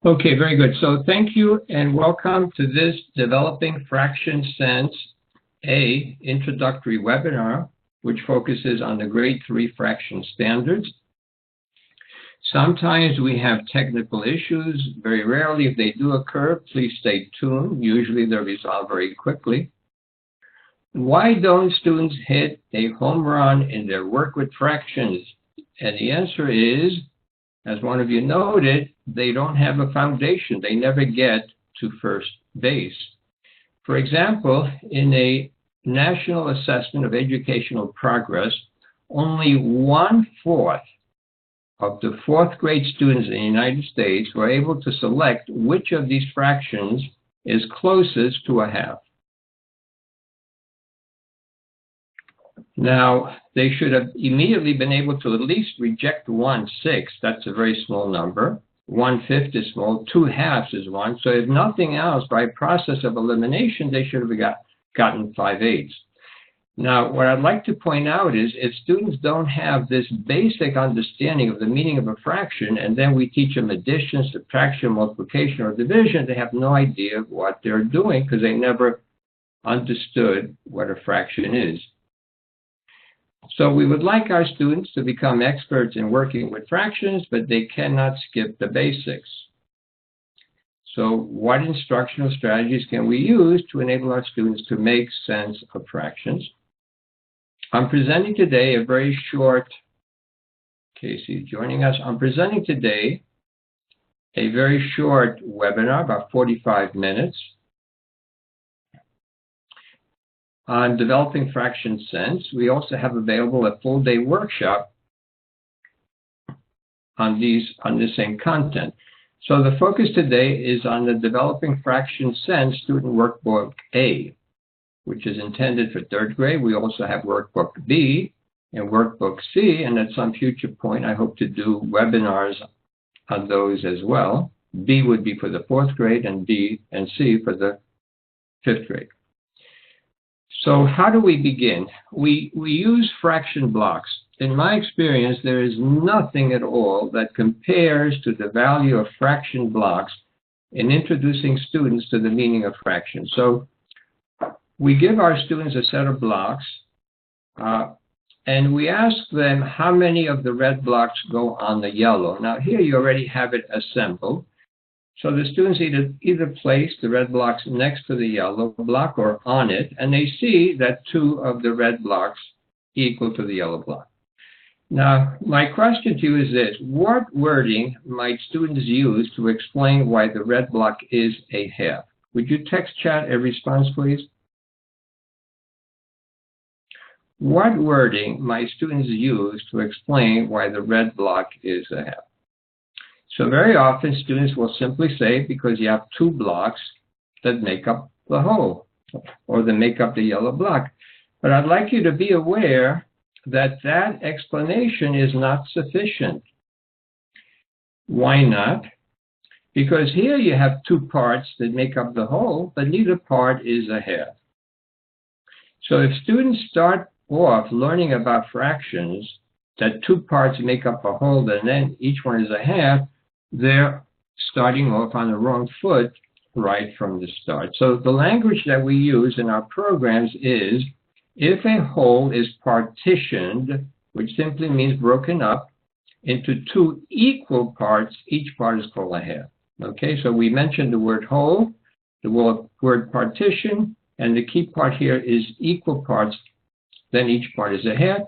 Okay, very good. So thank you and welcome to this Developing Fraction Sense A introductory webinar, which focuses on the grade 3 fraction standards. Sometimes we have technical issues. Very rarely, if they do occur, please stay tuned. Usually they're resolved very quickly. Why don't students hit a home run in their work with fractions? And the answer is, as one of you noted, they don't have a foundation. They never get to first base. For example, in a National Assessment of Educational Progress, only 1/4 of the 4th grade students in the United States were able to select which of these fractions is closest to a half. Now, they should have immediately been able to at least reject 1/6. That's a very small number. 1/5 is small. 2/2 is 1. So if nothing else, by process of elimination, they should have gotten 5/8. Now, what I'd like to point out is if students don't have this basic understanding of the meaning of a fraction, and then we teach them addition, subtraction, multiplication, or division, they have no idea what they're doing because they never understood what a fraction is. So we would like our students to become experts in working with fractions, but they cannot skip the basics. So what instructional strategies can we use to enable our students to make sense of fractions? I'm presenting today a very short, Casey joining us, I'm presenting today a very short webinar, about 45 minutes, on developing fraction sense. We also have available a full-day workshop on the same content. So the focus today is on the Developing Fraction Sense Student Workbook A, which is intended for 3rd grade. We also have Workbook B and Workbook C, and at some future point, I hope to do webinars on those as well. B would be for the 4th grade, and B and C for the 5th grade. So how do we begin? We use fraction blocks. In my experience, there is nothing at all that compares to the value of fraction blocks in introducing students to the meaning of fractions. So we give our students a set of blocks, and we ask them how many of the red blocks go on the yellow. Now here you already have it assembled. So the students either place the red blocks next to the yellow block or on it, and they see that 2 of the red blocks equal to the yellow block. Now, my question to you is this: what wording might students use to explain why the red block is a half? Would you text chat a response, please? What wording might students use to explain why the red block is a half? So very often students will simply say, because you have 2 blocks that make up the whole, or that make up the yellow block. But I'd like you to be aware that that explanation is not sufficient. Why not? Because here you have 2 parts that make up the whole, but neither part is a half. So if students start off learning about fractions, that 2 parts make up a whole, and then each one is a half, they're starting off on the wrong foot right from the start. So the language that we use in our programs is, if a whole is partitioned, which simply means broken up, into 2 equal parts, each part is called a half. Okay, so we mentioned the word whole, the word partition, and the key part here is equal parts, then each part is a half.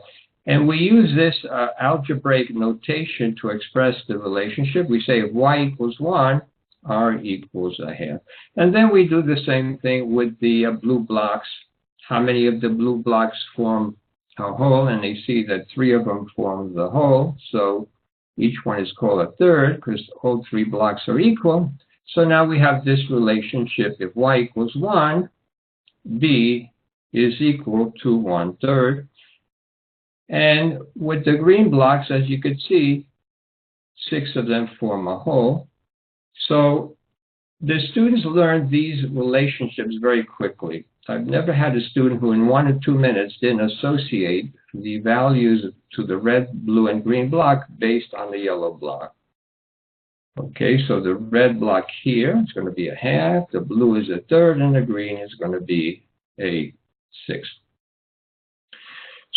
And we use this algebraic notation to express the relationship. We say if y equals 1, r equals a half. And then we do the same thing with the blue blocks. How many of the blue blocks form a whole? And they see that 3 of them form the whole. So each one is called a third because all 3 blocks are equal. So now we have this relationship. If y equals 1, b is equal to 1/3. And with the green blocks, as you could see, 6 of them form a whole. So the students learn these relationships very quickly. I've never had a student who in 1 or 2 minutes didn't associate the values to the red, blue, and green block based on the yellow block. Okay, so the red block here is going to be a half, the blue is a third, and the green is going to be a sixth.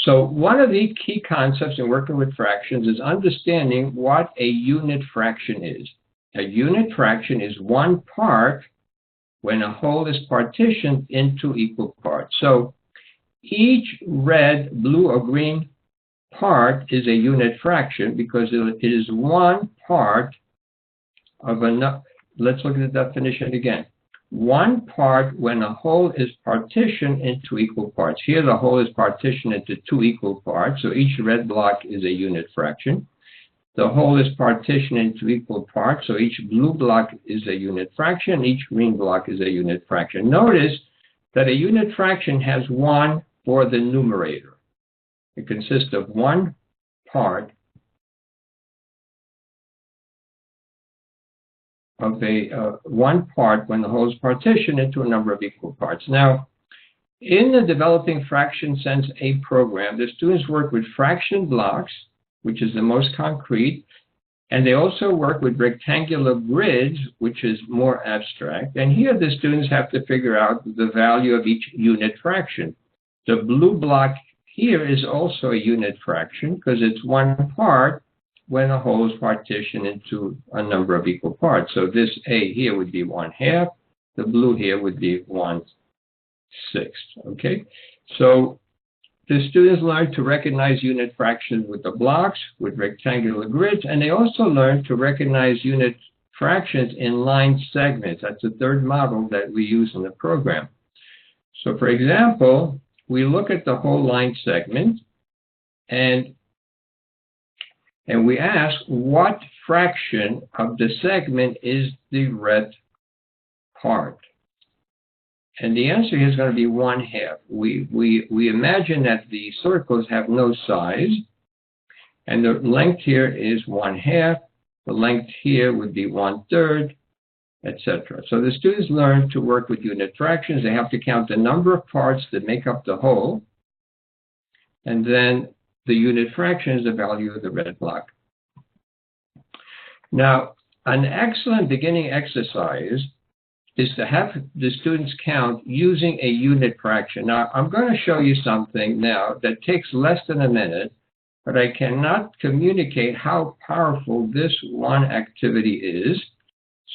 So one of the key concepts in working with fractions is understanding what a unit fraction is. A unit fraction is one part when a whole is partitioned into equal parts. So each red, blue, or green part is a unit fraction because it is one part of another. Let's look at the definition again. One part when a whole is partitioned into equal parts. Here the whole is partitioned into two equal parts, so each red block is a unit fraction. The whole is partitioned into equal parts, so each blue block is a unit fraction, each green block is a unit fraction. Notice that a unit fraction has one for the numerator. It consists of one part of one part when the whole is partitioned into a number of equal parts. Now, in the Developing Fraction Sense A program, the students work with fraction blocks, which is the most concrete, and they also work with rectangular grids, which is more abstract. And here the students have to figure out the value of each unit fraction. The blue block here is also a unit fraction because it's one part when a whole is partitioned into a number of equal parts. So this A here would be 1/2. The blue here would be 1/6. Okay? So the students learn to recognize unit fractions with the blocks, with rectangular grids, and they also learn to recognize unit fractions in line segments. That's the third model that we use in the program. So for example, we look at the whole line segment and we ask what fraction of the segment is the red part. And the answer here is going to be 1/2. We imagine that the circles have no size, and the length here is 1/2. The length here would be 1/3, etc. So the students learn to work with unit fractions. They have to count the number of parts that make up the whole, and then the unit fraction is the value of the red block. Now, an excellent beginning exercise is to have the students count using a unit fraction. Now, I'm going to show you something now that takes less than a minute, but I cannot communicate how powerful this one activity is.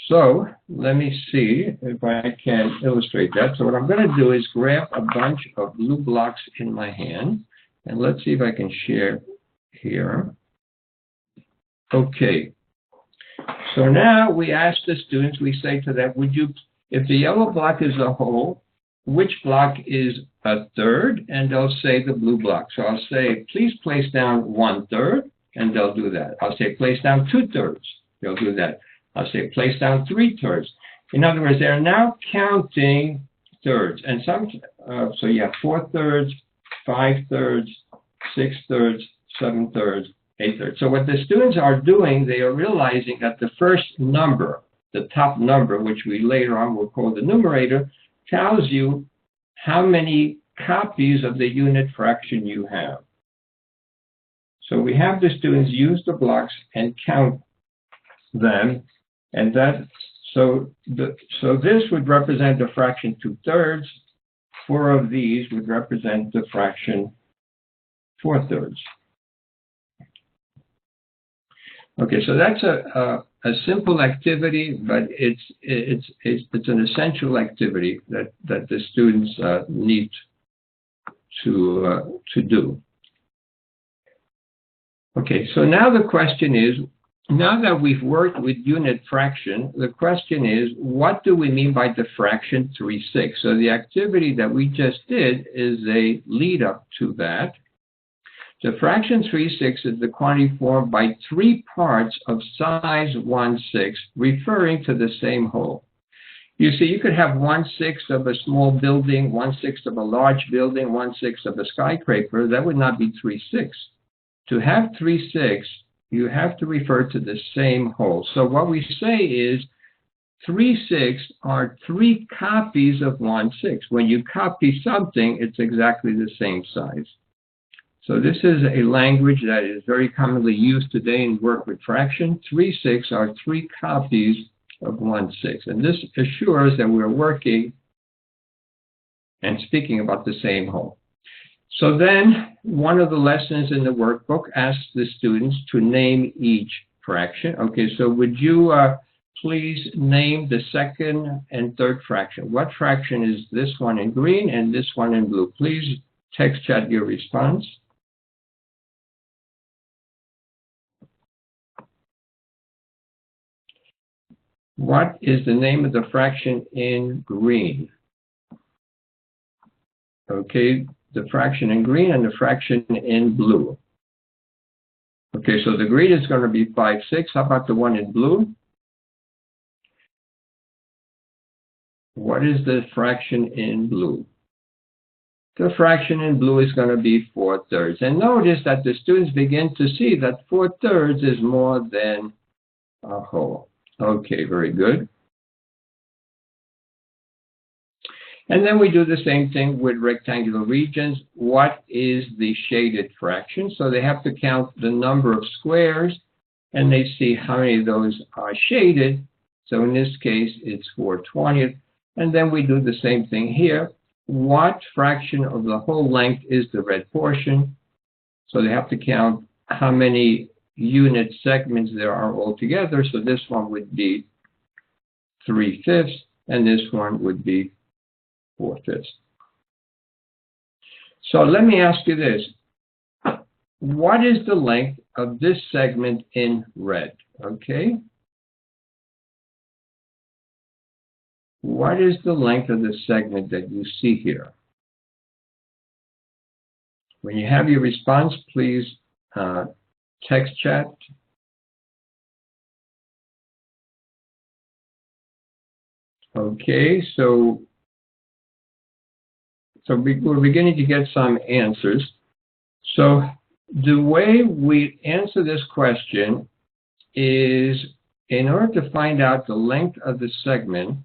So let me see if I can illustrate that. So what I'm going to do is grab a bunch of blue blocks in my hand, and let's see if I can share here. Okay. So now we ask the students, we say to them, if the yellow block is a whole, which block is a third? And they'll say the blue block. So I'll say, please place down 1/3, and they'll do that. I'll say, place down 2/3. They'll do that. I'll say, place down 3/3. In other words, they're now counting thirds. And so you have 4/3, 5/3, 6/3, 7/3, 8/3. So what the students are doing, they are realizing that the first number, the top number, which we later on will call the numerator, tells you how many copies of the unit fraction you have. So we have the students use the blocks and count them, and so this would represent the fraction 2/3. 4 of these would represent the fraction 4/3. Okay, so that's a simple activity, but it's an essential activity that the students need to do. Okay, so now the question is, now that we've worked with unit fraction, the question is, what do we mean by the fraction 3/6? So the activity that we just did is a lead up to that. The fraction 3/6 is the quantity formed by 3 parts of size 1/6, referring to the same whole. You see, you could have 1/6 of a small building, 1/6 of a large building, 1/6 of a skyscraper. That would not be 3/6. To have 3/6, you have to refer to the same whole. So what we say is 3/6 are 3 copies of 1/6. When you copy something, it's exactly the same size. So this is a language that is very commonly used today in work with fraction. 3/6 are 3 copies of 1/6. And this assures that we're working and speaking about the same whole. So then one of the lessons in the workbook asks the students to name each fraction. Okay, so would you please name the second and third fraction? What fraction is this one in green and this one in blue? Please text chat your response. What is the name of the fraction in green? Okay, the fraction in green and the fraction in blue. Okay, so the green is going to be 5/6. How about the one in blue? What is the fraction in blue? The fraction in blue is going to be 4/3. And notice that the students begin to see that 4/3 is more than a whole. Okay, very good. And then we do the same thing with rectangular regions. What is the shaded fraction? So they have to count the number of squares, and they see how many of those are shaded. So in this case, it's 4/20. And then we do the same thing here. What fraction of the whole length is the red portion? So they have to count how many unit segments there are altogether. So this one would be 3/5, and this one would be 4/5. So let me ask you this. What is the length of this segment in red? Okay. What is the length of the segment that you see here? When you have your response, please text chat. Okay, so we're beginning to get some answers. So the way we answer this question is, in order to find out the length of the segment,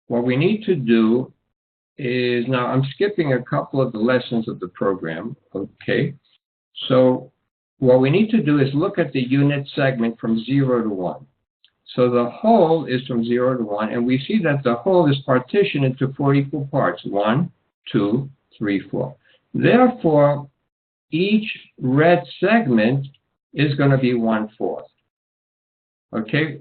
what we need to do is, now I'm skipping a couple of the lessons of the program, okay? So what we need to do is look at the unit segment from 0 to 1. So the whole is from 0 to 1, and we see that the whole is partitioned into 4 equal parts, 1, 2, 3, 4. Therefore, each red segment is going to be 1/4. Okay?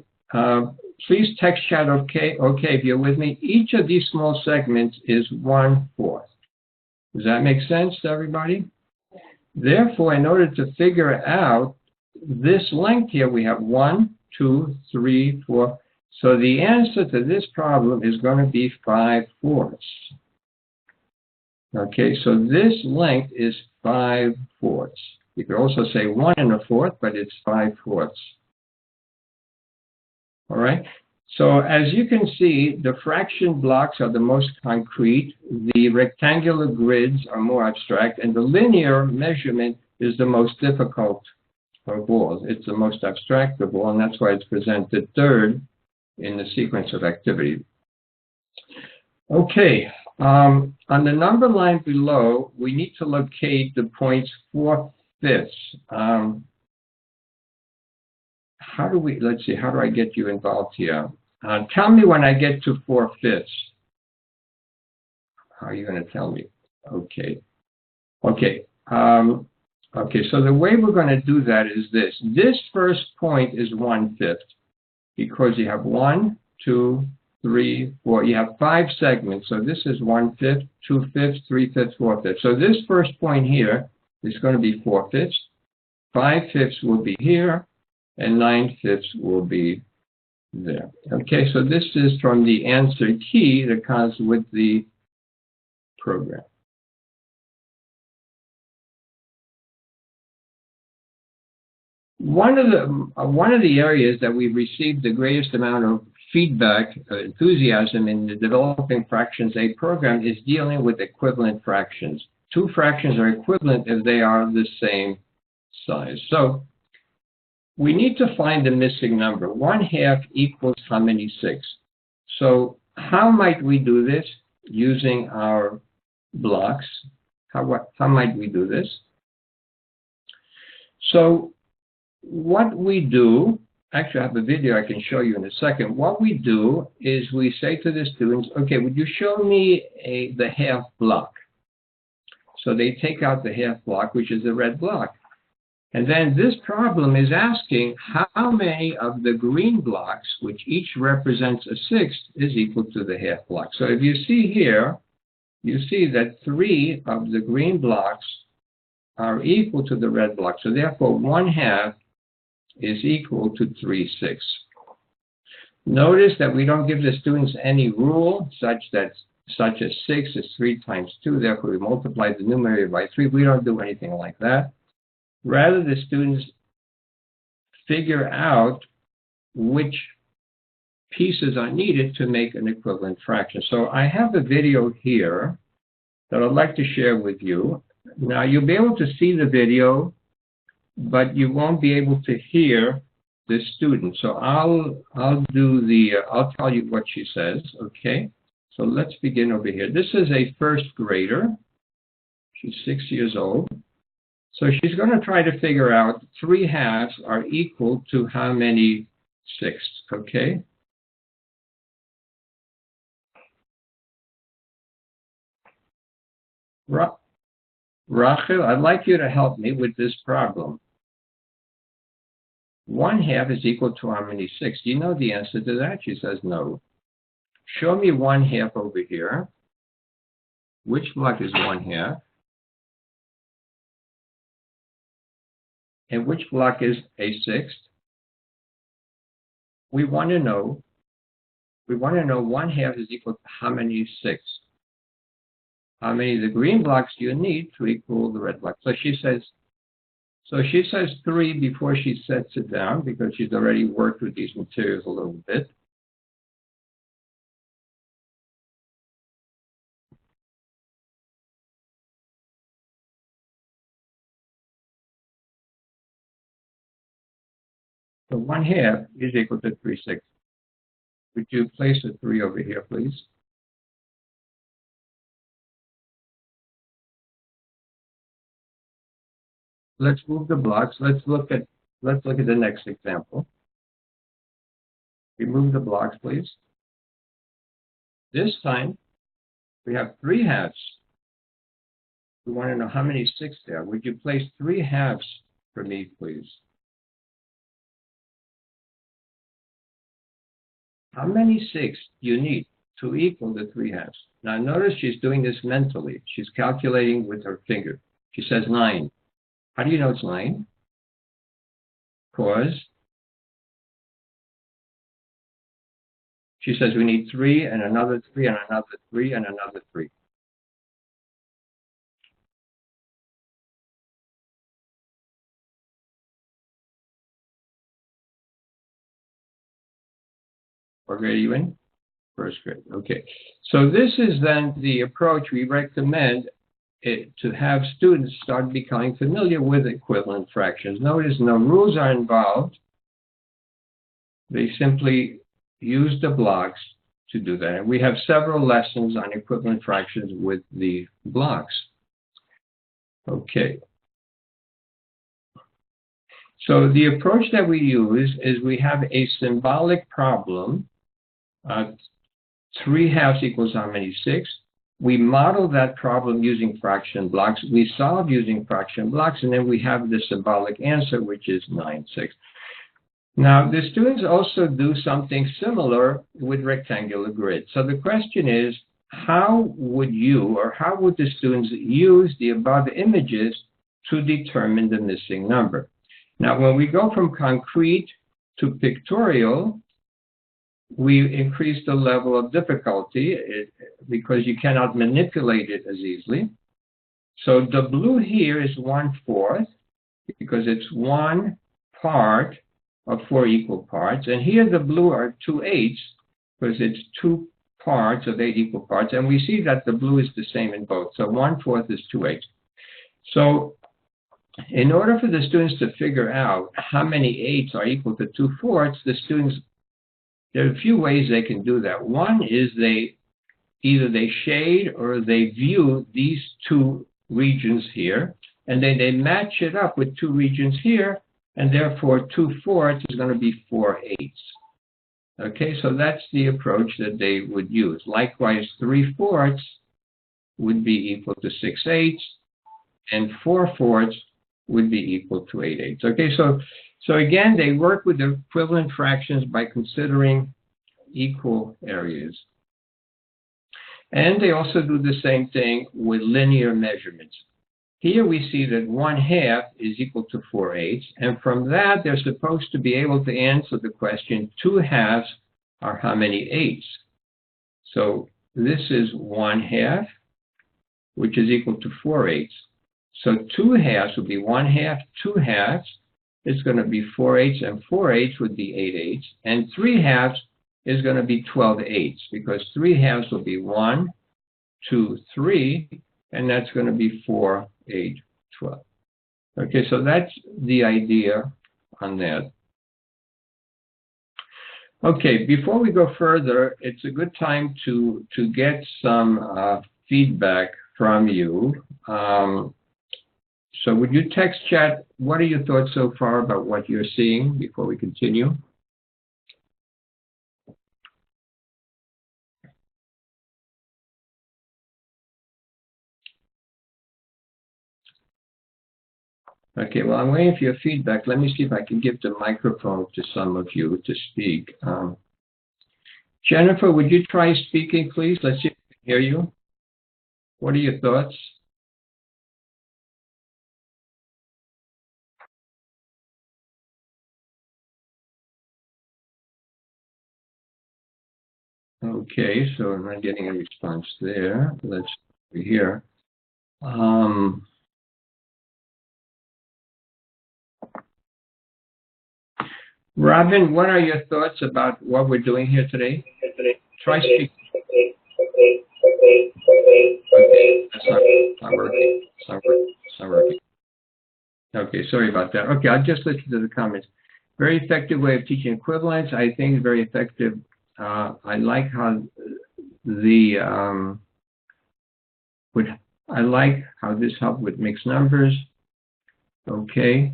Please text chat, okay, if you're with me. Each of these small segments is 1/4. Does that make sense to everybody? Therefore, in order to figure out this length here, we have 1, 2, 3, 4. So the answer to this problem is going to be 5/4. Okay, so this length is 5/4. You could also say 1 1/4, but it's 5/4. All right. So as you can see, the fraction blocks are the most concrete, the rectangular grids are more abstract, and the linear measurement is the most difficult of all. It's the most abstract of all, and that's why it's presented third in the sequence of activity. Okay, on the number line below, we need to locate the points 4/5. Let's see, how do I get you involved here? Tell me when I get to 4/5. How are you going to tell me? Okay. Okay, so the way we're going to do that is this. This first point is 1/5 because you have 1, 2, 3, 4. You have 5 segments. So this is 1/5, 2/5, 3/5, 4/5. So this first point here is going to be 4/5. 5/5 will be here, and 9/5 will be there. Okay, so this is from the answer key that comes with the program. One of the areas that we've received the greatest amount of feedback, enthusiasm in the Developing Fractions A program is dealing with equivalent fractions. 2 fractions are equivalent if they are the same size. So we need to find the missing number. 1/2 equals how many 6? So how might we do this using our blocks? How might we do this? So what we do, actually I have a video I can show you in a second. What we do is we say to the students, okay, would you show me the half block? So they take out the half block, which is the red block. And then this problem is asking how many of the green blocks, which each represents a sixth, is equal to the half block. So if you see here, you see that 3 of the green blocks are equal to the red block. So therefore, 1/2 is equal to 3/6. Notice that we don't give the students any rule such as 6 is 3 times 2. Therefore, we multiply the numerator by 3. We don't do anything like that. Rather, the students figure out which pieces are needed to make an equivalent fraction. So I have a video here that I'd like to share with you. Now, you'll be able to see the video, but you won't be able to hear the student. So I'll tell you what she says, okay? So let's begin over here. This is a first grader. She's 6 years old. So she's going to try to figure out 3/2 are equal to how many sixths, okay? Raffle, I'd like you to help me with this problem. 1/2 is equal to how many sixths? Do you know the answer to that? She says no. Show me 1/2 over here. Which block is 1/2? And which block is a sixth? We want to know 1/2 is equal to how many sixths? How many of the green blocks do you need to equal the red block? So she says 3 before she sets it down because she's already worked with these materials a little bit. So 1/2 is equal to 3/6. Would you place a 3 over here, please? Let's move the blocks. Let's look at the next example. Remove the blocks, please. This time we have 3/2. We want to know how many sixths there are. Would you place 3/2 for me, please? How many sixths do you need to equal the 3/2? Now notice she's doing this mentally. She's calculating with her finger. She says 9. How do you know it's 9? Because she says we need 3 and another 3 and another 3 and another 3. What grade are you in? First grade. Okay. So this is then the approach we recommend to have students start becoming familiar with equivalent fractions. Notice no rules are involved. They simply use the blocks to do that. And we have several lessons on equivalent fractions with the blocks. Okay. So the approach that we use is we have a symbolic problem. 3/2 equals how many sixths? We model that problem using fraction blocks. We solve using fraction blocks, and then we have the symbolic answer, which is 9/6. Now, the students also do something similar with rectangular grid. So the question is, how would the students use the above images to determine the missing number? Now, when we go from concrete to pictorial, we increase the level of difficulty because you cannot manipulate it as easily. So the blue here is 1/4 because it's 1 part of 4 equal parts. And here the blue are 2/8 because it's 2 parts of 8 equal parts. And we see that the blue is the same in both. So 1/4 is 2/8. So in order for the students to figure out how many 8s are equal to 2/4, there are a few ways they can do that. One is either they shade or they view these two regions here. and then they match it up with 2 regions here, and therefore 2/4 is going to be 4/8. Okay, so that's the approach that they would use. Likewise, 3/4 would be equal to 6/8, and 4/4 would be equal to 8/8. Okay, so again, they work with the equivalent fractions by considering equal areas. And they also do the same thing with linear measurements. Here we see that 1/2 is equal to 4/8, and from that they're supposed to be able to answer the question, 2/2 are how many 8s? So this is 1/2, which is equal to 4/8. So 2/2 would be 1/2, 2/2 is going to be 4/8, and 4/8 would be 8/8, and 3/2 is going to be 12/8, because 3/2 will be 1, 2, 3, and that's going to be 4, 8, 12. Okay, so that's the idea on that. Okay, before we go further, it's a good time to get some feedback from you. So would you text chat, what are your thoughts so far about what you're seeing before we continue? Okay, well, I'm waiting for your feedback. Let me see if I can give the microphone to some of you to speak. Jennifer, would you try speaking, please? Let's see if we can hear you. What are your thoughts? Okay, so I'm not getting a response there. Let's hear. Robin, what are your thoughts about what we're doing here today? Try speaking. Okay, that's not working. It's not working. Okay, sorry about that. Okay, I'll just listen to the comments. Very effective way of teaching equivalence. I think very effective. I like how this helped with mixed numbers. Okay.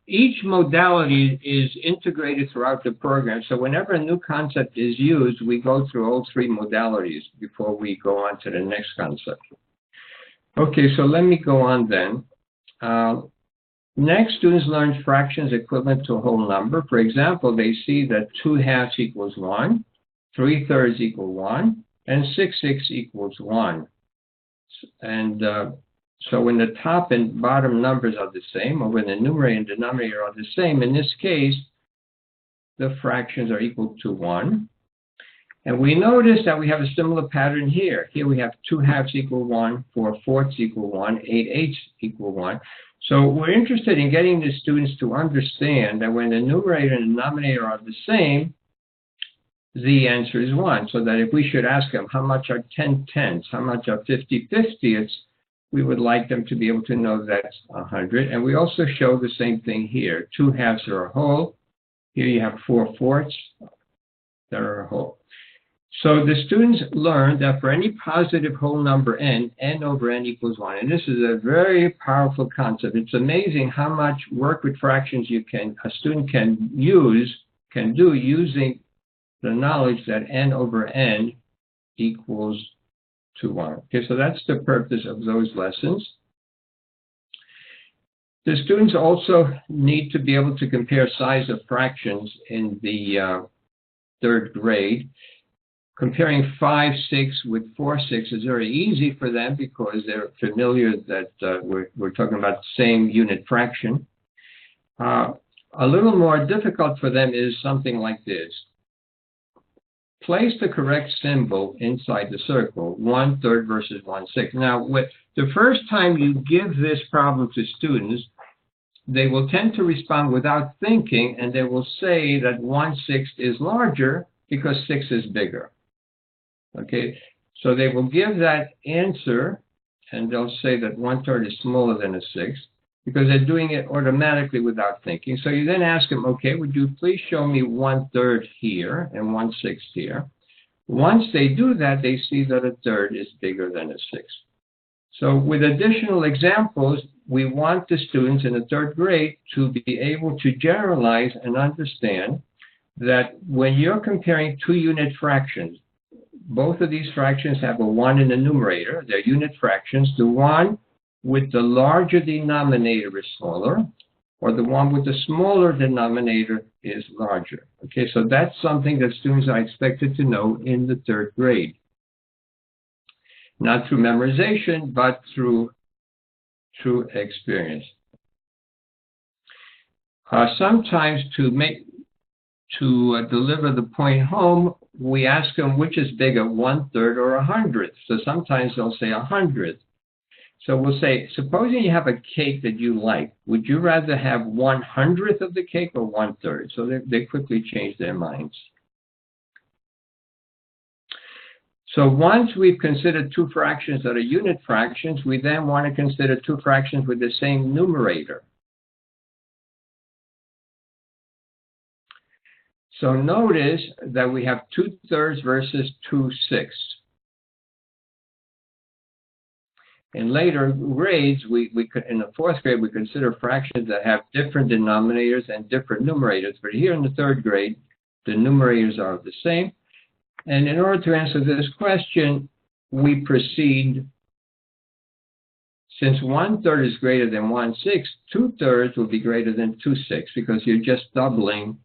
Each modality is integrated throughout the program. So whenever a new concept is used, we go through all 3 modalities before we go on to the next concept. Okay, so let me go on then. Next, students learn fractions equivalent to a whole number. For example, they see that 2/2 equals 1, 3/3 equal 1, and 6/6 equals 1. And so when the top and bottom numbers are the same, or when the numerator and denominator are the same, in this case, the fractions are equal to 1. And we notice that we have a similar pattern here. Here we have 2/2 equal 1, 4/4 equal 1, 8/8 equal 1. So we're interested in getting the students to understand that when the numerator and denominator are the same, the answer is 1. So that if we should ask them, how much are 10/10ths? How much are 50/50ths? We would like them to be able to know that's 100. And we also show the same thing here. 2/2 are a whole. Here you have 4/4 that are a whole. So the students learn that for any positive whole number n, n over n equals 1. And this is a very powerful concept. It's amazing how much work with fractions a student can do using the knowledge that n over n equals to 1. Okay, so that's the purpose of those lessons. The students also need to be able to compare size of fractions in the 3rd grade. Comparing 5/6 with 4/6 is very easy for them because they're familiar that we're talking about the same unit fraction. A little more difficult for them is something like this. Place the correct symbol inside the circle, 1/3 versus 1/6. Now, the first time you give this problem to students, they will tend to respond without thinking, and they will say that 1/6 is larger because 6 is bigger. Okay, so they will give that answer, and they'll say that 1/3 is smaller than a 6 because they're doing it automatically without thinking. So you then ask them, okay, would you please show me 1/3 here and 1/6 here? Once they do that, they see that a third is bigger than a sixth. So with additional examples, we want the students in the third grade to be able to generalize and understand that when you're comparing two unit fractions, both of these fractions have a 1 in the numerator. They're unit fractions. The one with the larger denominator is smaller, or the one with the smaller denominator is larger. Okay, so that's something that students are expected to know in the third grade. Not through memorization, but through experience. Sometimes to deliver the point home, we ask them which is bigger, 1/3 or 100th. So sometimes they'll say 100th. So we'll say, supposing you have a cake that you like, would you rather have 1/100th of the cake or 1/3? So they quickly change their minds. So once we've considered two fractions that are unit fractions, we then want to consider two fractions with the same numerator. So notice that we have 2/3 versus 2/6. In later grades, in the fourth grade, we consider fractions that have different denominators and different numerators. But here in the third grade, the numerators are the same. And in order to answer this question, we proceed, since 1/3 is greater than 1/6, 2/3 will be greater than 2/6 because you're just doubling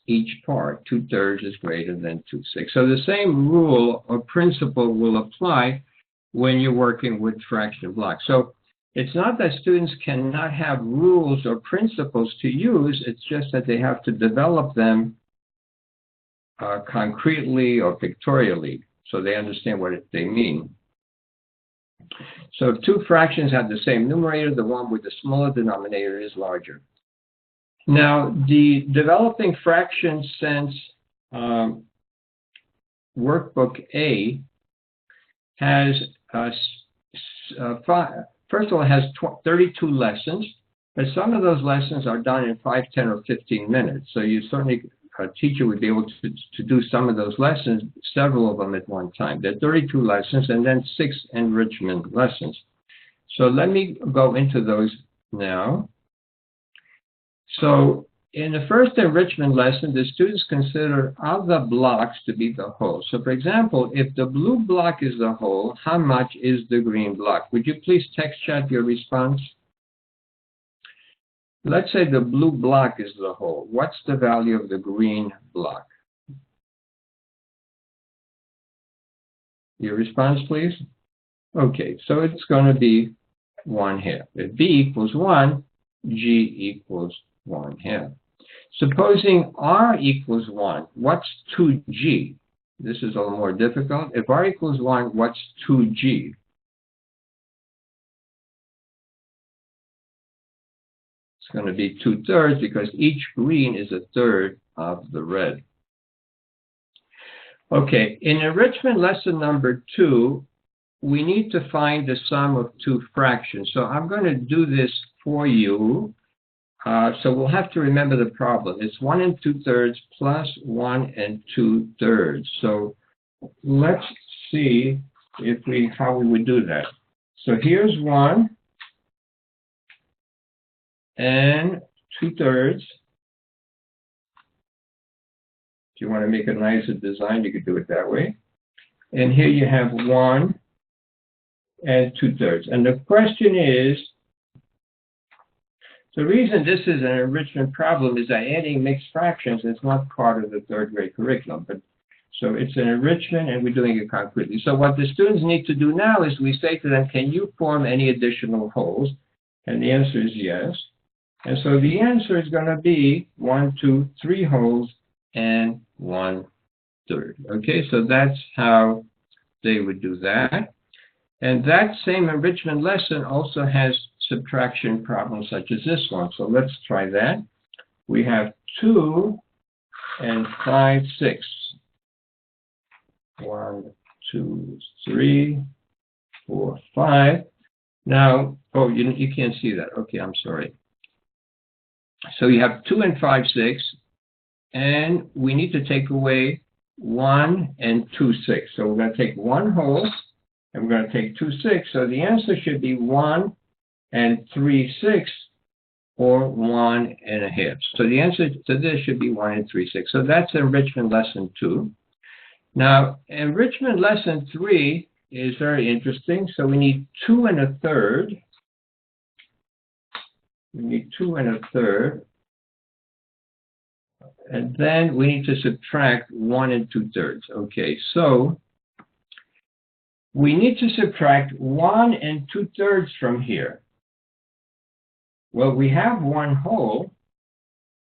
each part. 2/3 is greater than 2/6. So the same rule or principle will apply when you're working with fraction blocks. So it's not that students cannot have rules or principles to use, it's just that they have to develop them concretely or pictorially so they understand what they mean. So if two fractions have the same numerator, the one with the smaller denominator is larger. Now, the Developing Fraction Sense Workbook A has, first of all, it has 32 lessons, but some of those lessons are done in 5, 10, or 15 minutes. So you certainly, a teacher would be able to do some of those lessons, several of them at one time. There are 32 lessons and then 6 enrichment lessons. So let me go into those now. So in the first enrichment lesson, the students consider other blocks to be the whole. So for example, if the blue block is the whole, how much is the green block? Would you please text chat your response? Let's say the blue block is the whole. What's the value of the green block? Your response, please. Okay, so it's going to be 1/2. If B equals 1, G equals 1/2. Supposing R equals 1, what's 2G? This is a little more difficult. If R equals 1, what's 2G? It's going to be 2/3 because each green is 1/3 of the red. Okay, in enrichment lesson number 2, we need to find the sum of two fractions. So I'm going to do this for you. So we'll have to remember the problem. It's 1 2/3 plus 1 2/3. So let's see how we would do that. So here's 1 2/3. If you want to make a nicer design, you could do it that way. And here you have 1 2/3. And the question is, the reason this is an enrichment problem is that adding mixed fractions is not part of the third grade curriculum. But so it's an enrichment and we're doing it concretely. So what the students need to do now is we say to them, can you form any additional wholes? And the answer is yes. And so the answer is going to be 1, 2, 3 wholes and 1/3. Okay, so that's how they would do that. And that same enrichment lesson also has subtraction problems such as this one. So let's try that. We have 2 5/6. 1, 2, 3, 4, 5. Now, oh, you can't see that. Okay, I'm sorry. So you have 2 5/6, and we need to take away 1 and 2 6. So we're going to take 1 whole and we're going to take 2 6. So the answer should be 1 and 3 6 or 1 and a half. So the answer to this should be 1 and 3 6. So that's enrichment lesson 2. Now, enrichment lesson 3 is very interesting. So we need 2 and a third. We need 2 and a third. And then we need to subtract 1 and 2/3. Okay, so we need to subtract 1 and 2/3 from here. Well, we have 1 whole,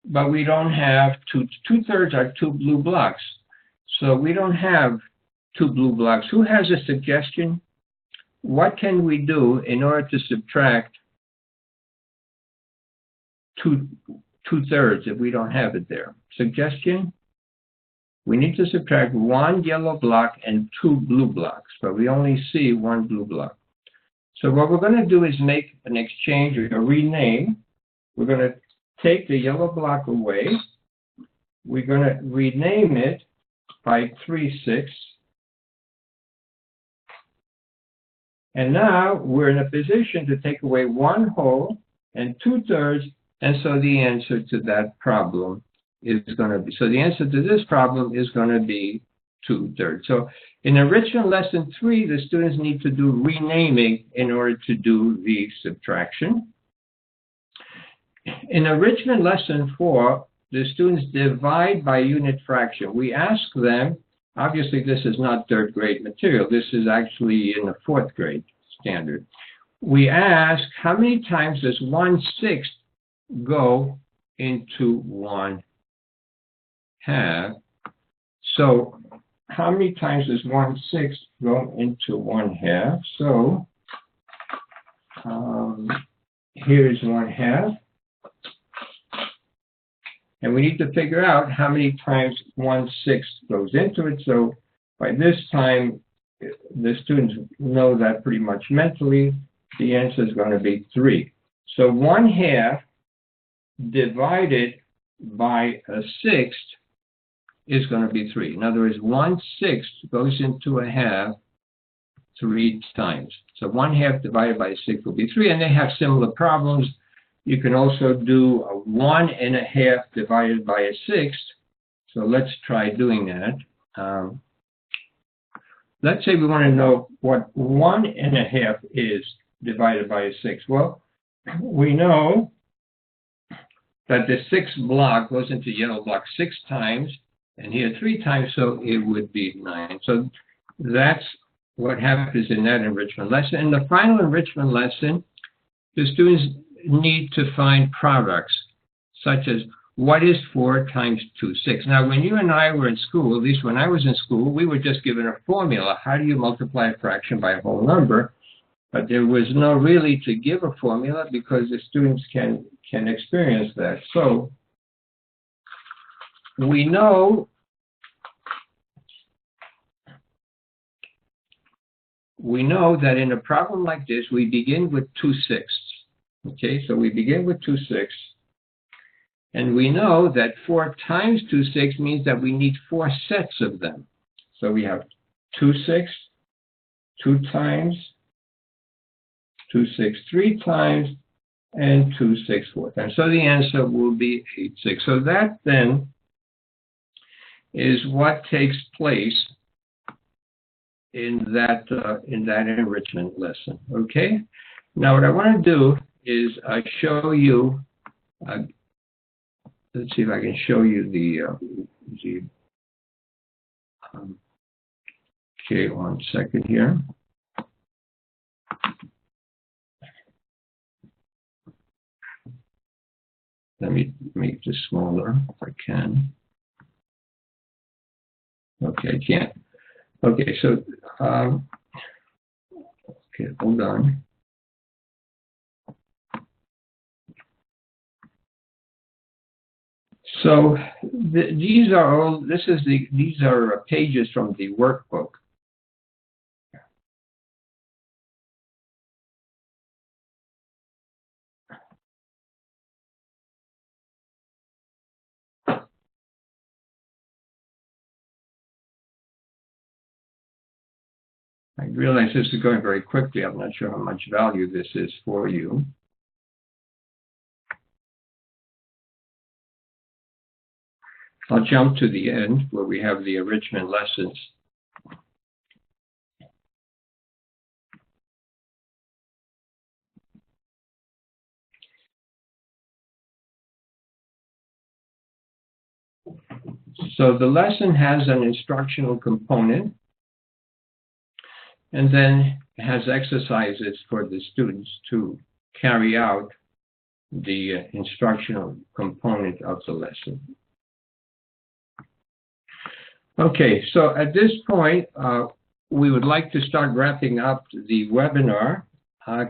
but we don't have 2/3 are 2 blue blocks. So we don't have 2 blue blocks. Who has a suggestion? What can we do in order to subtract 2/3 if we don't have it there? Suggestion? We need to subtract 1 yellow block and 2 blue blocks, but we only see 1 blue block. So what we're going to do is make an exchange or a rename. We're going to take the yellow block away. We're going to rename it by 3 6. And now we're in a position to take away 1 whole and 2/3. And so the answer to that problem is going to be, so the answer to this problem is going to be 2/3. So in enrichment lesson 3, the students need to do renaming in order to do the subtraction. In enrichment lesson 4, the students divide by unit fraction. We ask them, obviously this is not 3rd grade material, this is actually in the 4th grade standard. We ask, how many times does 1/6 go into 1/2? So how many times does 1/6 go into 1/2? So here's 1/2. And we need to figure out how many times 1/6 goes into it. So by this time, the students know that pretty much mentally. The answer is going to be 3. So 1/2 divided by a 6th is going to be 3. In other words, 1/6 goes into a half 3 times. So 1/2 divided by 6 will be 3, and they have similar problems. You can also do a 1 1/2 divided by a 6th. So let's try doing that. Let's say we want to know what 1 1/2 is divided by a 6. Well, we know that the 6th block goes into yellow block 6 times, and here 3 times, so it would be 9. So that's what happens in that enrichment lesson. In the final enrichment lesson, the students need to find products, such as what is 4 times 2? 6. Now, when you and I were in school, at least when I was in school, we were just given a formula. How do you multiply a fraction by a whole number? But there was no really to give a formula because the students can experience that. So we know that in a problem like this, we begin with 2 6. Okay, so we begin with 2 6. And we know that 4 times 2 6 means that we need 4 sets of them. So we have 2 6, 2 times, 2 6 3 times, and 2 6 4 times. So the answer will be 8 6. So that then is what takes place in that enrichment lesson. Okay. Now what I want to do is show you. Let's see if I can show you okay, 1 second here. Let me make this smaller if I can. Okay, I can't. Okay, so okay, hold on. So these are all. These are pages from the workbook. I realize this is going very quickly. I'm not sure how much value this is for you. I'll jump to the end where we have the enrichment lessons. So the lesson has an instructional component, and then has exercises for the students to carry out the instructional component of the lesson. Okay, so at this point, we would like to start wrapping up the webinar.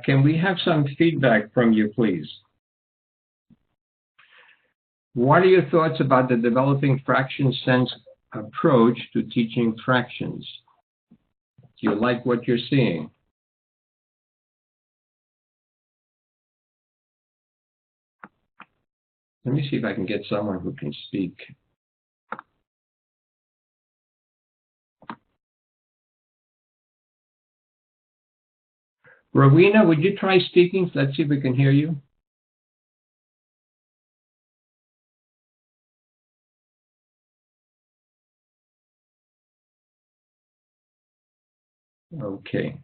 Can we have some feedback from you, please? What are your thoughts about the developing fraction sense approach to teaching fractions? Do you like what you're seeing? Let me see if I can get someone who can speak. Rowena, would you try speaking? Let's see if we can hear you. Okay.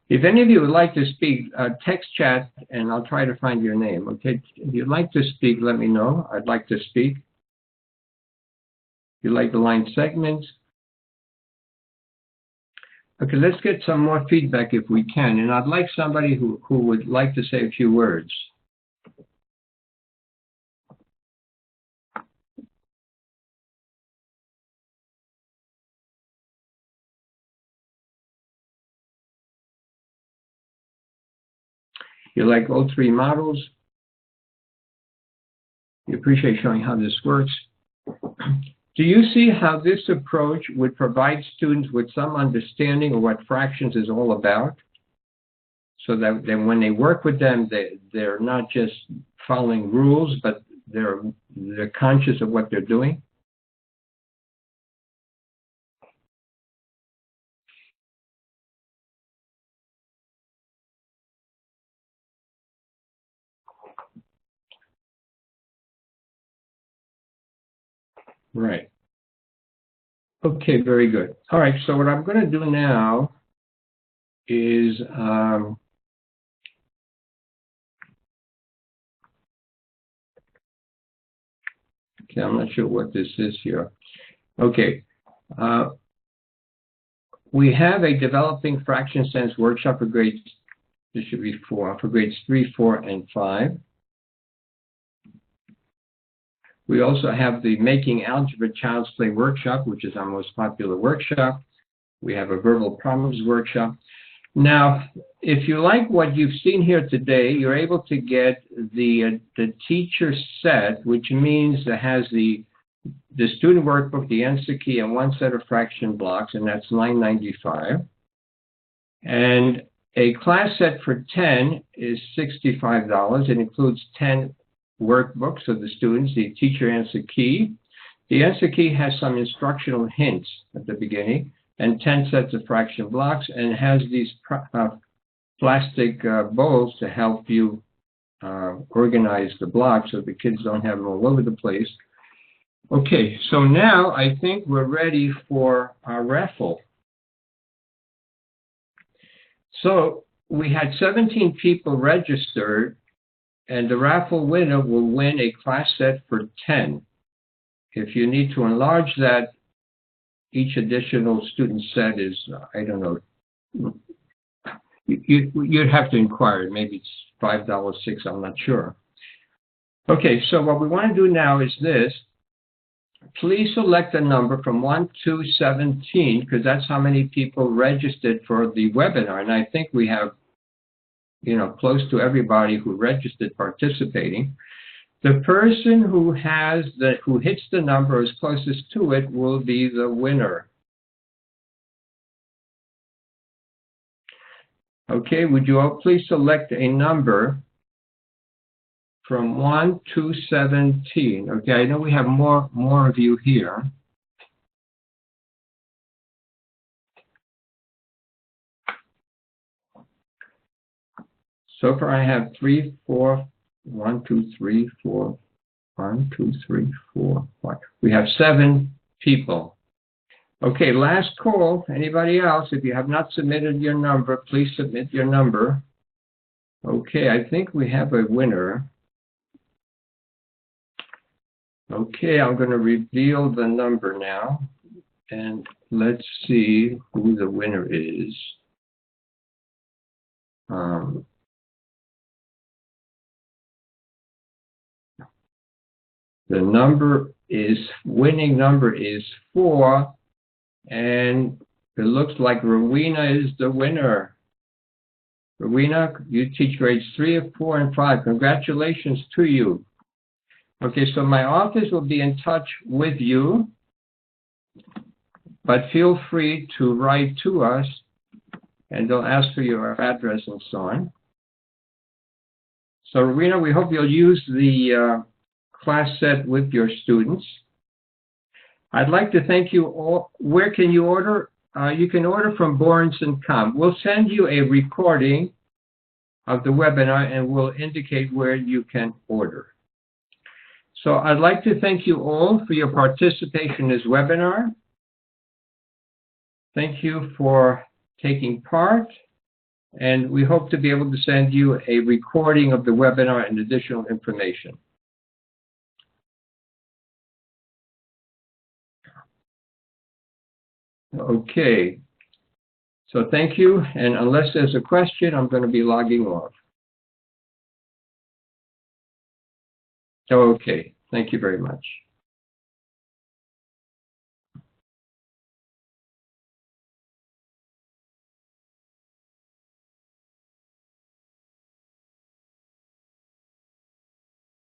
If any of you would like to speak, text chat and I'll try to find your name. Okay. If you'd like to speak, let me know. I'd like to speak. If you like the line segments. Okay, let's get some more feedback if we can. And I'd like somebody who would like to say a few words. You like all three models? You appreciate showing how this works? Do you see how this approach would provide students with some understanding of what fractions is all about? So that then when they work with them, they're not just following rules, but they're conscious of what they're doing? Right. Okay, very good. All right, so what I'm going to do now is okay, I'm not sure what this is here. Okay, we have a developing fraction sense workshop for grades, this should be 4, for grades 3, 4, and 5. We also have the Making Algebra Child's Play workshop, which is our most popular workshop. We have a verbal problems workshop. Now, if you like what you've seen here today, you're able to get the teacher set, which means it has the student workbook, the answer key, and one set of fraction blocks, and that's $9.95. And a class set for 10 is $65. It includes 10 workbooks of the students, the teacher answer key. The answer key has some instructional hints at the beginning, and 10 sets of fraction blocks, and has these plastic bowls to help you organize the blocks so the kids don't have them all over the place. Okay, so now I think we're ready for our raffle. So we had 17 people registered, and the raffle winner will win a class set for 10. If you need to enlarge that, each additional student set is, I don't know, you'd have to inquire. Maybe it's $5, $6, I'm not sure. Okay, so what we want to do now is this. Please select a number from 1 to 17, because that's how many people registered for the webinar. And I think we have, you know, close to everybody who registered participating. The person who hits the number as closest to it will be the winner. Okay, would you all please select a number from 1 to 17? Okay, I know we have more of you here. So far I have 3, 4, 1, 2, 3, 4, 1, 2, 3, 4, 5. We have 7 people. Okay, last call. Anybody else? If you have not submitted your number, please submit your number. Okay, I think we have a winner. Okay, I'm going to reveal the number now. And let's see who the winner is. The winning number is 4, and it looks like Rowena is the winner. Rowena, you teach grades 3, 4, and 5. Congratulations to you. Okay, so my office will be in touch with you, but feel free to write to us, and they'll ask for your address and so on. So Rowena, we hope you'll use the class set with your students. I'd like to thank you all. Where can you order? You can order from Borns.com. We'll send you a recording of the webinar and we'll indicate where you can order. So I'd like to thank you all for your participation in this webinar. Thank you for taking part, and we hope to be able to send you a recording of the webinar and additional information. Okay, so thank you, and unless there's a question, I'm going to be logging off. Okay, thank you very much.